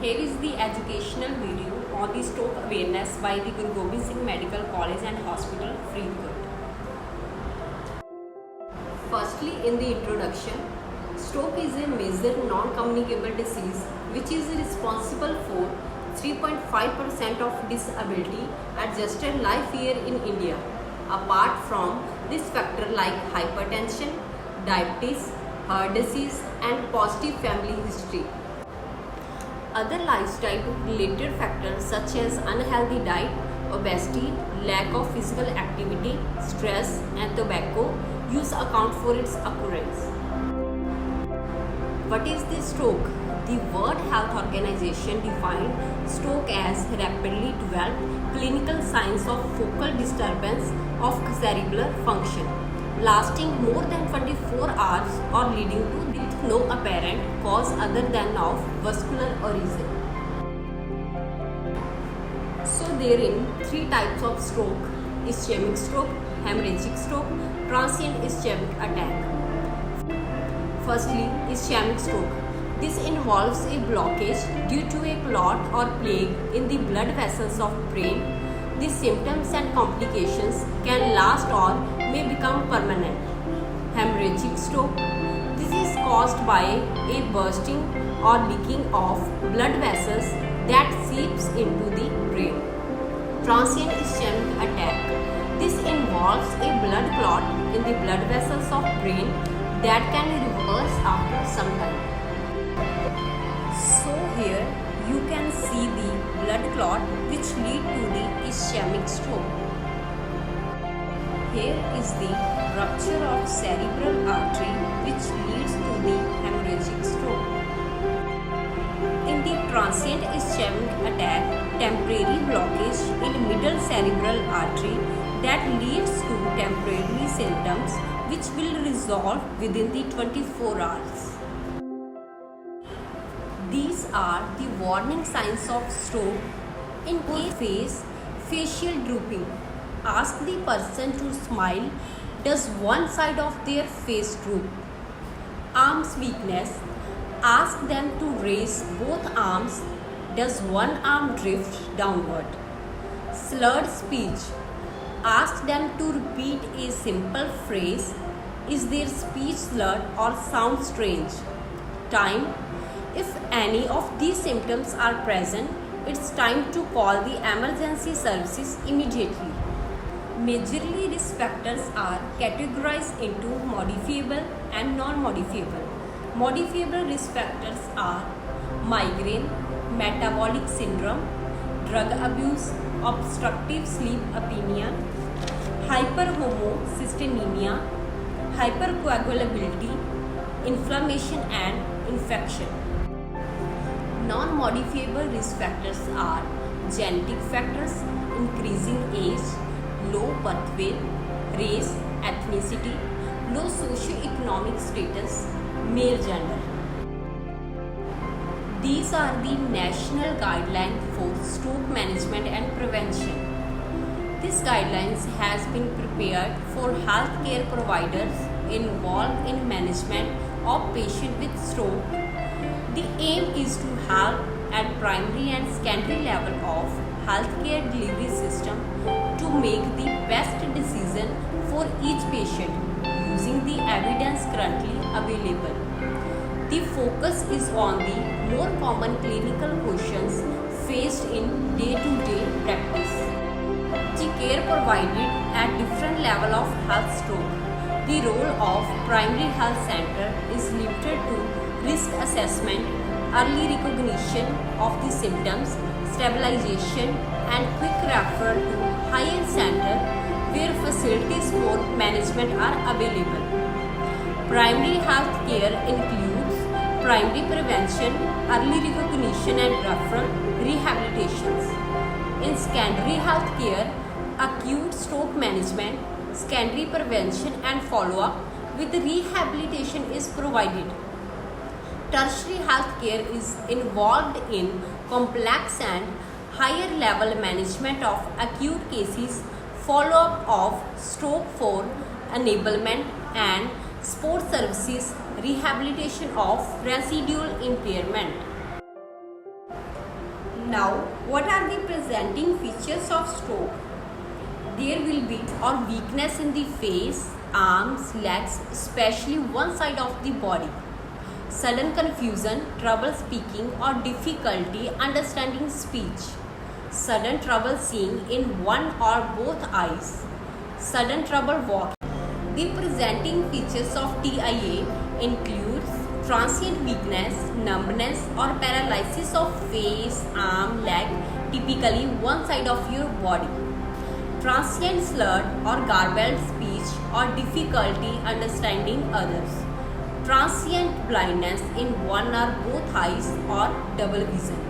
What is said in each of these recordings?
Here is the educational video on the stroke awareness by the Guru Gobind Singh Medical College and Hospital, Faridkot. Firstly, in the introduction, stroke is a major non-communicable disease which is responsible for 3.5% of disability adjusted life year in India. Apart from this factor like hypertension, diabetes, heart disease and positive family history. Other lifestyle related factors such as unhealthy diet, obesity, lack of physical activity, stress and tobacco use account for its occurrence. What is the stroke? The World Health Organization defined stroke as rapidly developed clinical signs of focal disturbance of cerebral function lasting more than 24 hours or leading to death, no apparent cause other than of vascular origin. So there are three types of stroke: ischemic stroke, hemorrhagic stroke, transient ischemic attack. Firstly, ischemic stroke. This involves a blockage due to a clot or plaque in the blood vessels of brain. The symptoms and complications can last or may become permanent. Hemorrhagic stroke. This is caused by a bursting or leaking of blood vessels that seeps into the brain. Transient ischemic attack. This involves a blood clot in the blood vessels of brain that can reverse after some time. So here you can see the blood clot which lead to the ischemic stroke. Here is the rupture of cerebral artery which leads to the hemorrhagic stroke. In the transient ischemic attack, temporary blockage in middle cerebral artery that leads to temporary symptoms which will resolve within the 24 hours. These are the warning signs of stroke. In case face, facial drooping. Ask the person to smile. Does one side of their face droop? Arms weakness. Ask them to raise both arms. Does one arm drift downward? Slurred speech. Ask them to repeat a simple phrase. Is their speech slurred or sound strange? Time. If any of these symptoms are present, it's time to call the emergency services immediately. Majorly, risk factors are categorized into modifiable and non-modifiable. Modifiable risk factors are migraine, metabolic syndrome, drug abuse, obstructive sleep apnea, hyperhomocystinemia, hypercoagulability, inflammation and infection. Non-modifiable risk factors are genetic factors, increasing age, low birth weight, race, ethnicity, low socio-economic status, male gender. These are the national guidelines for stroke management and prevention. This guidelines has been prepared for healthcare providers involved in management of patients with stroke. The aim is to help at primary and secondary level of healthcare delivery system to make the best decision for each patient using the evidence currently available. The focus is on the more common clinical questions faced in day-to-day practice. The care provided at different level of health stroke. The role of primary health center is limited to risk assessment, early recognition of the symptoms, stabilization and quick referral to higher center where facilities for management are available. Primary health care includes primary prevention, early recognition and referral, rehabilitations. In secondary health care, acute stroke management, secondary prevention and follow-up with rehabilitation is provided. Tertiary health care is involved in complex and higher level management of acute cases, follow-up of stroke for enablement and support services, rehabilitation of residual impairment. Now, what are the presenting features of stroke? There will be or weakness in the face, arms, legs, especially one side of the body. Sudden confusion, trouble speaking or difficulty understanding speech. Sudden trouble seeing in one or both eyes. Sudden trouble walking. The presenting features of TIA includes transient weakness, numbness or paralysis of face, arm, leg, typically one side of your body. Transient slurred or garbled speech or difficulty understanding others. Transient blindness in one or both eyes or double vision.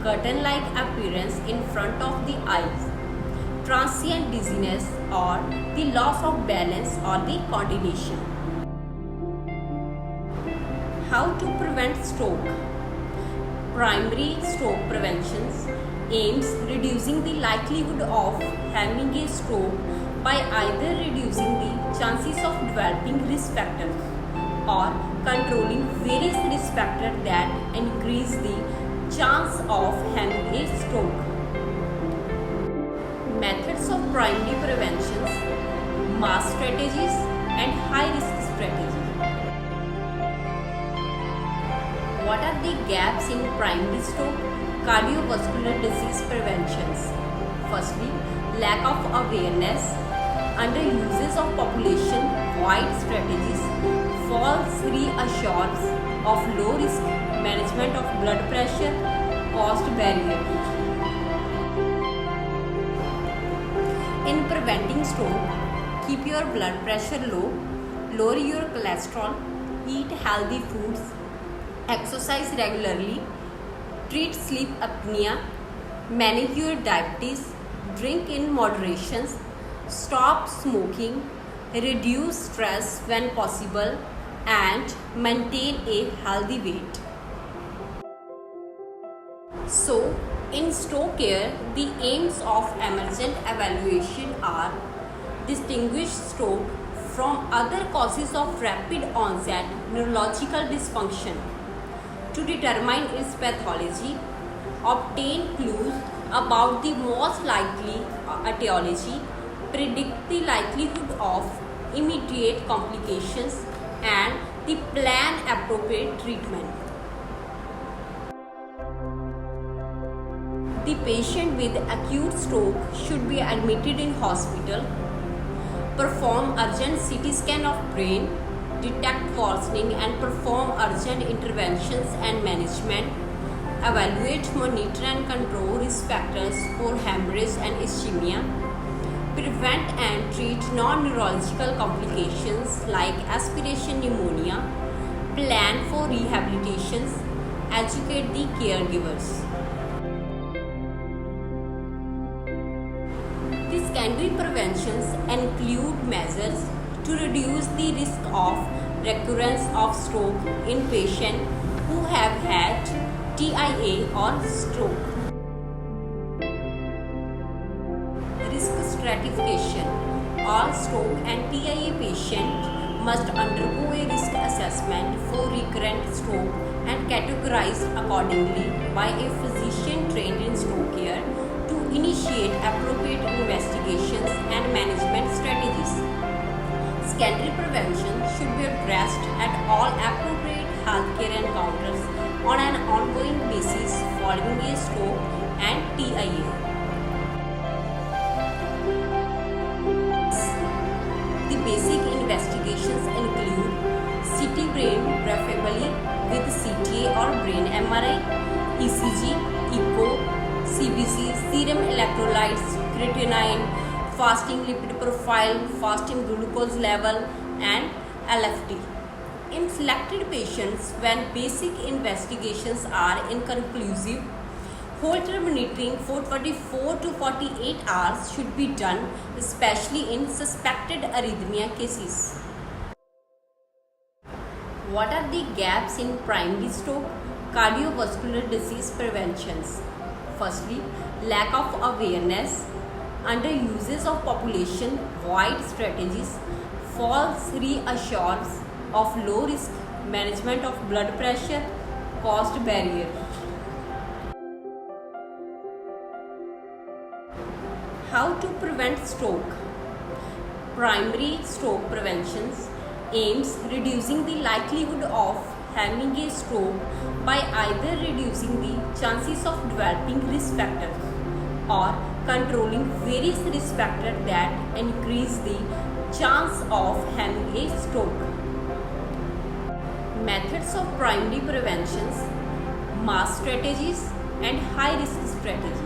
Curtain-like appearance in front of the eyes. Transient dizziness or the loss of balance or the coordination. How to prevent stroke? Primary stroke prevention aims reducing the likelihood of having a stroke by either reducing the chances of developing risk factors or controlling various risk factors that increase the chance of having a stroke. Methods of primary prevention, mass strategies and high risk strategies. What are the gaps in primary stroke cardiovascular disease preventions? Firstly, lack of awareness, under uses of population-wide strategies, false reassurance of low risk, management of blood pressure, cost barrier. In preventing stroke, keep your blood pressure low, lower your cholesterol, eat healthy foods, exercise regularly, treat sleep apnea, manage your diabetes, drink in moderation, stop smoking, reduce stress when possible, and maintain a healthy weight. So, in stroke care, the aims of emergent evaluation are distinguish stroke from other causes of rapid onset neurological dysfunction, to determine its pathology, obtain clues about the most likely etiology, predict the likelihood of immediate complications, and the plan appropriate treatment. The patient with acute stroke should be admitted in hospital, perform urgent CT scan of brain, detect worsening and perform urgent interventions and management, evaluate, monitor and control risk factors for hemorrhage and ischemia, prevent and treat non-neurological complications like aspiration pneumonia, plan for rehabilitations, educate the caregivers. The secondary preventions include measures to reduce the risk of recurrence of stroke in patients who have had TIA or stroke. Risk stratification. All stroke and TIA patients must undergo a risk assessment for recurrent stroke and categorized accordingly by a physician trained in stroke care to initiate appropriate investigations and management strategies. Secondary prevention should be addressed at all appropriate healthcare encounters on an ongoing basis following a stroke and TIA. The basic investigations include CT brain, preferably with CTA or brain MRI, ECG, echo, CBC, serum electrolytes, creatinine, fasting lipid profile, fasting glucose level, and LFT. In selected patients, when basic investigations are inconclusive, Holter monitoring for 24 to 48 hours should be done, especially in suspected arrhythmia cases. What are the gaps in primary stroke cardiovascular disease preventions? Firstly, lack of awareness, under uses of population-wide strategies, false reassurance of low risk, management of blood pressure, cost barrier. How to prevent stroke? Primary stroke prevention aims reducing the likelihood of having a stroke by either reducing the chances of developing risk factors or controlling various risk factors that increase the chance of having a stroke. Methods of primary prevention, mass strategies and high risk strategies.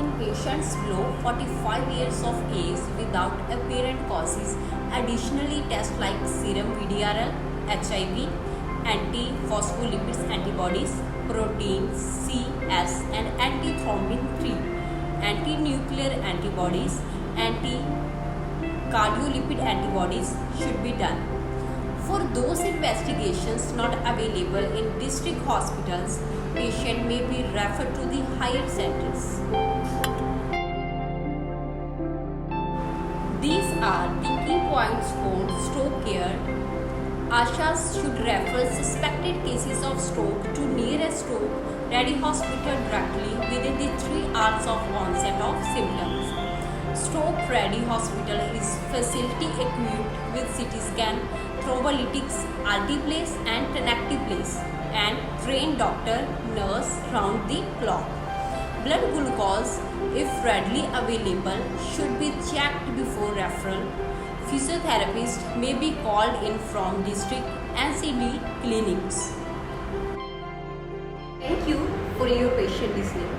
In patients below 45 years of age without apparent causes, additionally tests like serum VDRL, HIV, anti-phospholipids antibodies, protein C, S and antithrombin 3, anti-nuclear antibodies, anti-cardiolipid antibodies should be done. For those investigations not available in district hospitals, patient may be referred to the higher centers. These are the key points for stroke care. ASHAs should refer suspected cases of stroke to nearest stroke ready hospital directly within the 3 hours of onset of symptoms. Stroke ready hospital is facility equipped with CT scan, thrombolytics, alteplase and tenecteplase and trained doctor, nurse round the clock. Blood glucose, if readily available, should be checked before referral. Physiotherapists may be called in from district NCD clinics. Thank you for your patient listening.